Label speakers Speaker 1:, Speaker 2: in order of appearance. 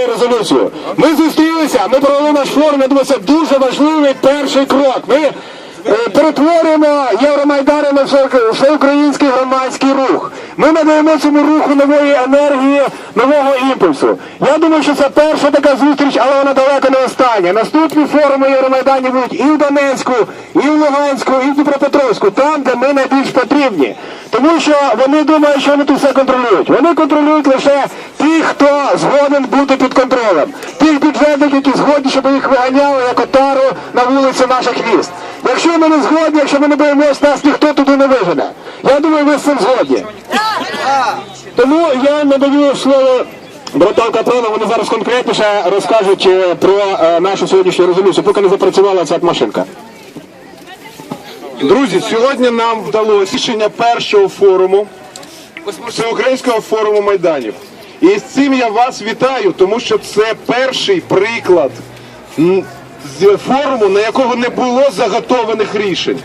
Speaker 1: резолюцію. Ми зустрілися, ми провели наш форум, я думаю, це дуже важливий перший крок. Ми перетворюємо Євромайдан на всеукраїнський громадський рух. Ми надаємо цьому руху нової енергії, нового імпульсу. Я думаю, що це перша така зустріч, але вона далеко не остання. Наступні форуми Євромайдані будуть і в Донецьку, і в Луганську, і в Дніпропетровську, там, де ми найбільш потрібні. Тому що вони думають, що вони тут все контролюють. Вони контролюють лише тих, хто згоден бути під контролем. Тих бюджетників, які згодні, щоб їх виганяли як отару на вулиці наших міст. Якщо ми не згодні, якщо ми не боїмося, нас ніхто туди не вижене. Я думаю, ви з цим згодні. Тому я надаю слово братам Капрану, вони зараз конкретніше розкажуть про нашу сьогоднішню резолюцію, поки не запрацювала ця машинка.
Speaker 2: Друзі, сьогодні нам вдалося рішення першого форуму, Всеукраїнського форуму Майданів. І з цим я вас вітаю, тому що це перший приклад з форуму, на якого не було заготованих рішень.